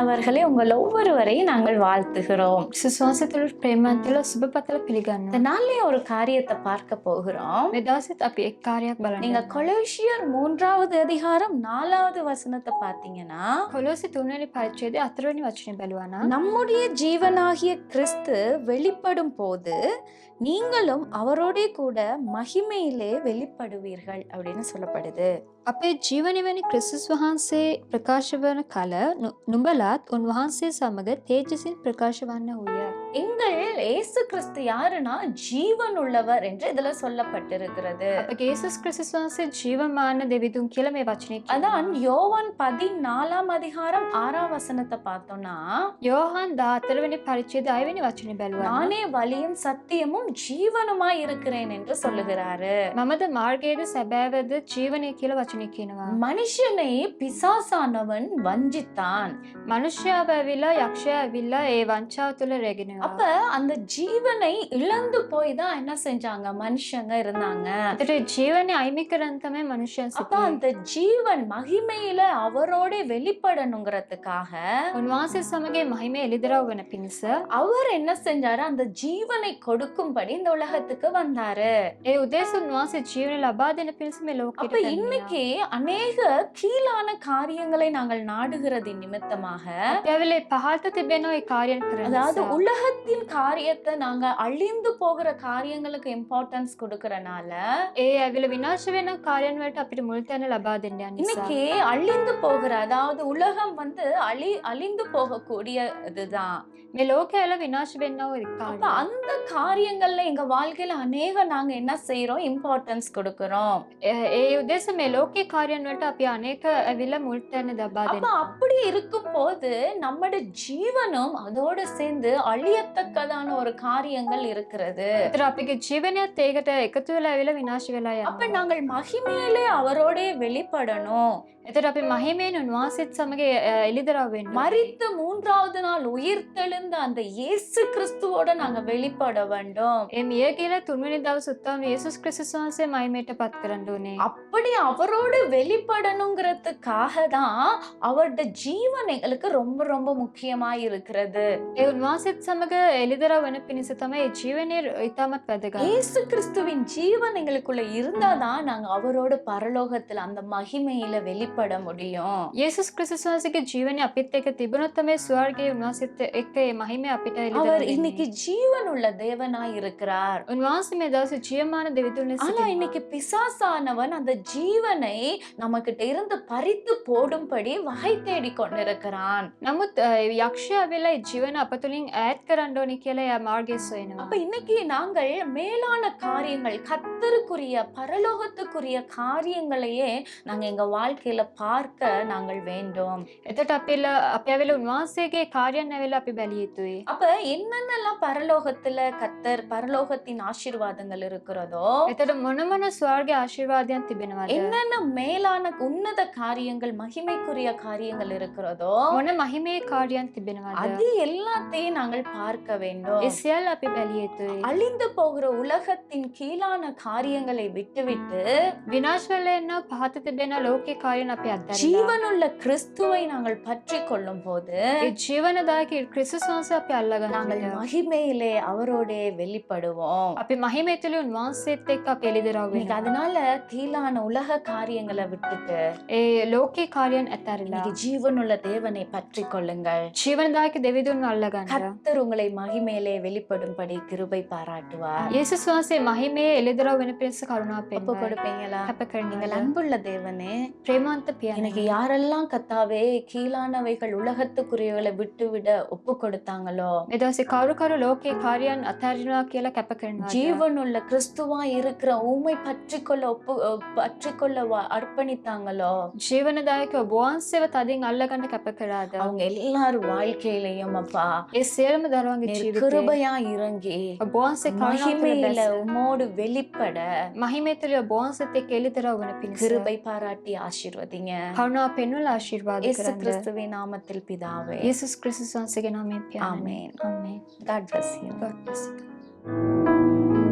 பிரியமானவர்களே, உங்கள் ஒவ்வொருவரையும் நாங்கள் வாழ்த்துகிறோம். සුසවාසතුළ ප්‍රේමන්තල සුභපතල இந்த පිළිගන්න. நாள்லயே ஒரு காரியத்தை பார்க்க போகிறோம். මෙදවසත් අපි එක් කාර්යයක් நீங்க බලන්න. கொலோசியர் 3வது அதிகாரம் 4வது வசனத்தை பார்த்தீங்கன்னா, කොලොසි 3 පරිච්ඡේදයේ 4 වෙනි වචනේ බැලුවා නම් நம்முடைய ஜீவனாகிய கிறிஸ்து வெளிப்படும் போது நீங்களும் அவரோடே கூட மகிமையிலே வெளிப்படுவீர்கள் அப்படின்னு சொல்லப்படுது. අපේ ජීවනවැනි ක්‍රිස්තුස් වහන්සේ ප්‍රකාශ වන කල නුඹලත් උන්වහන්සේ සමග තේජසින් ප්‍රකාශ වන්න වූය. எங்கள் இயேசு கிறிஸ்து யாருன்னா ஜீவன் உள்ளவர் என்று இதுல சொல்லப்பட்டிருக்கிறது. අපගේ යේසුස් ක්‍රිස්තුස් වහන්සේ ජීවමාන දෙවිඳුන් කියලා මේ වචනේ කියනවා. அதான் யோவான் 14ஆம் அதிகாரம் 6ஆம் வசனத்தை பார்த்தோம்னா, யோவான் 14 වෙනි පරිච්ඡේදයේ 6 වෙනි වචනේ බැලුවා. நானே வழியும் சத்தியமும் ஜீவனுமாய் இருக்கிறேன் என்று சொல்லுகிறாரு. මමද මාර්ගයේද සැබෑවද ජීවනය කියලා වචනේ කියනවා. மனுஷனை பிசாசானவன் வஞ்சித்தான். මනුෂ්‍යයාව ඇවිල්ලා යක්ෂයා ඇවිල්ලා ඒ වංචාව තුළ රැගෙනවා. அப்ப அந்த ஜீவனை இழந்து போய் தான் என்ன செஞ்சாங்க, மனுஷங்க இருந்தாங்க. ඒතර ජීවනය අයිමි කරන් තමයි මනුෂ්‍යයන් அப்ப සිටියේ. அந்த ஜீவன் மகிமையில அவரோட வெளிப்படணுங்கிறதுக்காக උන්වහන්සේ සමග මහිමේ එළිදරව් වෙන පිණිස அவர் என்ன செஞ்சாரு, அந்த ஜீவனை கொடுக்கும்படி இந்த உலகத்துக்கு வந்தாரு. ඒ උදෙස් උන්වහන්සේ ජීවනය ලබා දෙන පිණිස මේ ලෝකෙට அப்ப இன்னைக்கு அநேக கீழான காரியங்களை நாங்கள் நாடுகிறதின் நிமித்தமாக, පැවිලේ පහළට තිබෙන ඒ කාර්යයන් කරන அதாவது නිසා, உலகத்தின் காரியத்தை நாங்க அழிந்து போகிற காரியங்களுக்கு இம்பார்ட்டன்ஸ் கொடுக்கறனால ඒ ඇවිල්ලා විනාශ වෙන කාර්යයන් වලට අපිට මුල් තැන ලබා දෙන්න යන නිසා இன்னைக்கு அழிந்து போகிற, அதாவது உலகம் அழிந்து போகக்கூடிய இதுதான். මේ ලෝකය ඇවිල්ලා විනාශ වෙන්නව ඒ அப்ப කාර්යය. அந்த காரியங்கள்ல எங்க வாழ்க்கையில அநேக நாங்க என்ன செய்யறோம், இம்பார்ட்டன்ஸ் கொடுக்கறோம். ඒ උදෙස් මේ ලෝකේ කාර්යයන් වලට අපි අනේක ඇවිල්ලා මුල් තැන ලබා அப்ப දෙනවා. அப்படி இருக்கும் போது நம்முடைய ஜீவனும் அதோட சேர்ந்து அழியத்தக்கதான ஒரு காரியங்கள் இருக்கிறது. ඒතර අපගේ ජීවනයත් ඒකට එකතු වෙලා ඇවිල්ලා විනාශ වෙලා அப்ப යනවා. நாங்கள் மகிமையிலே அவரோட வெளிப்படணும். එතකොට අපි මහිමයෙන් උන්වහන්සේත් සමග එළිදරව් වෙන්න ඕනේ. மரித்து 3வது நாள் உயிர்த்தெழுந்த அந்த இயேசு கிறிஸ்துவோட நாங்க வெளிப்பட வேண்டும். ඒ මිය කියලා 3 වෙනි දවස් උත්තම යේසුස් ක්‍රිස්තුස් වහන්සේ මහිමයට පත් කරන්න ඕනේ. அப்படி அவரோடு வெளிப்படணுங்கிறதுக்காக தான் அவருடைய ஜீவன் எங்களுக்கு ரொம்ப ரொம்ப முக்கியமா இருக்கிறது. ඒ උන්වහන්සේත් සමග එළිදරව් වෙන පිණිස තමයි ඒ ජීවනයේ ඉතාමත් වැදගත්. இயேசு கிறிஸ்துவின் ஜீவன் எங்களுக்குள்ள இருந்தாதான் நாங்க அவரோட பரலோகத்துல அந்த மகிமையில வெளிப்பட முடியும். යේසුස් ක්‍රිස්තුස් වහන්සේගේ ජීවනය අපිත් එක්ක තිබුණොත් තමයි ස්වර්ගයේ උන්වහන්සේත් එක්ක මේ මහිමය අපිට එළිදරව් அவர் වෙන්නේ. இன்னைக்கு ஜீவன் உள்ள தேவனாய் இருக்கிறார். උන්වහන්සේ මේ දවසේ ජීවමාන දෙවිඳුන් ලෙස ஆனா සිටිනවා. இன்னைக்கு பிசாசானவன் அந்த ஜீவனை நம்ம கிட்ட இருந்து பறித்து போடும்படி வகை தேடி கொண்டிருக்கிறான். නමුත් යක්ෂයා වෙලා ඒ ජීවන අප තුලින් ඈත් කරන්න ඕනි කියලා එයා මාර්ගය සොයනවා. அப்ப இன்னைக்கு நாங்கள் மேலான காரியங்கள், கர்த்தருக்குரிய பரலோகத்துக்குரிய காரியங்களையே நாங்க எங்க வாழ்க்கையில பார்க்க நாங்கள் வேண்டும். එතකොට අපි ඇවිල්ලා උන්වහන්සේගේ කාර්යයන් ඇවිල්ලා අපි බැලිය යුතුයි. அப்ப என்னென்னலாம் பரலோகத்துல கர்த்தர் பரலோகத்தின் ஆசீர்வாதங்கள் இருக்கிறதோ, එතකොට මොන මොන ස්වර්ග ආශිර්වාදයන් තිබෙනවද? என்னென்ன மேலான உன்னத காரியங்கள், மகிமைக்குரிய காரியங்கள் இருக்கிறதோ, මොන මහිමේ කාර්යයන් තිබෙනවද? அது எல்லாத்தையும் நாங்கள் பார்க்க வேண்டும். ඒ සියල්ල අපි බැලිය යුතුයි. அழிந்து போகிற உலகத்தின் கீழான காரியங்களை விட்டுவிட்டு විනාශ වෙලා යන පහත තිබෙන ලෝකේ කාර්යයන් අපි අත්හැරලා ஜீவனுள்ள கிறிஸ்துவை நாங்கள் பற்றி கொள்ளும் போது ඒ ජීවනදායක ක්‍රිස්තුස් වහන්සේ අපි අල්ලා நாங்கள் ගන්නවා. மகிமையிலே அவரோட வெளிப்படுவோம். අපි මහිමේ තුල උන්වහන්සේත් එක්ක අපි එළිදරව් இன்னைக்கு වෙනවා. அதனால கீழான உலக காரியங்களை விட்டுட்டு ඒ ලෝකේ කාර්යයන් අත්හැරලා இன்னைக்கு ஜீவனுள்ள தேவனை பற்றி கொள்ளுங்கள். ජීවනදායක දෙවිඳුන් අල්ලා ගන්න. கர்த்தர் உங்களை மகிமையிலே வெளிப்படும்படி கிருபை பாராட்டுவார். යේසුස් වහන්සේ මහිමේ එළිදරව් වෙන පිණිස කරුණාව ஒப்பு පෙන්වයි. கொடுப்பீங்களா? කැප කරනවා. நீங்கள் அன்புள்ள தேவனே, ප්‍රේමවන්ත இன்னைக்கு පියාණන්, யாரெல்லாம் கத்தாவே கீழானவைகள் உலகத்துக்குரியவர்களை விட்டுவிட ஒப்பு கொடுத்தாங்களோ, මේ දවසේ කවුරු ලෝකේ කාර්යයන් අත්හැරිනවා කියලා කැප කරනවා. ஜீவனுள்ள கிறிஸ்துவா இருக்கிற உம்மை பற்றிக்கொள்ள அர்ப்பணித்தாங்களோ, ජීවනදායක ඔබ වහන්සේව තදින් අල්ලගන්න කැප කරාද? அவங்க எல்லார் வாழ்க்கையிலையும் அப்பா ඒ සියලුම දරුවන්ගේ நீர் ජීවිතේ கிருபையா இறங்கி ඔබ වහන්සේ කරුණාව තුළ மகிமையில බැස உம்மோடு வெளிப்பட මහිමේ තුළ ඔබ වහන්සේත් එක්ක එළිදරව් වෙන පිණිස கிருபை பாராட்டி ஆசீர்வதிங்க. කරුණාව පෙන්වලා ආශිර්වාද இயேசு කරන්න. கிறிஸ்துவின் நாமத்தில் பிதாவே. යේසුස් ක්‍රිස්තුස් වහන්සේගේ නාමයෙන් පියාණන්. Amen. ආමේන්. God bless you. God bless you.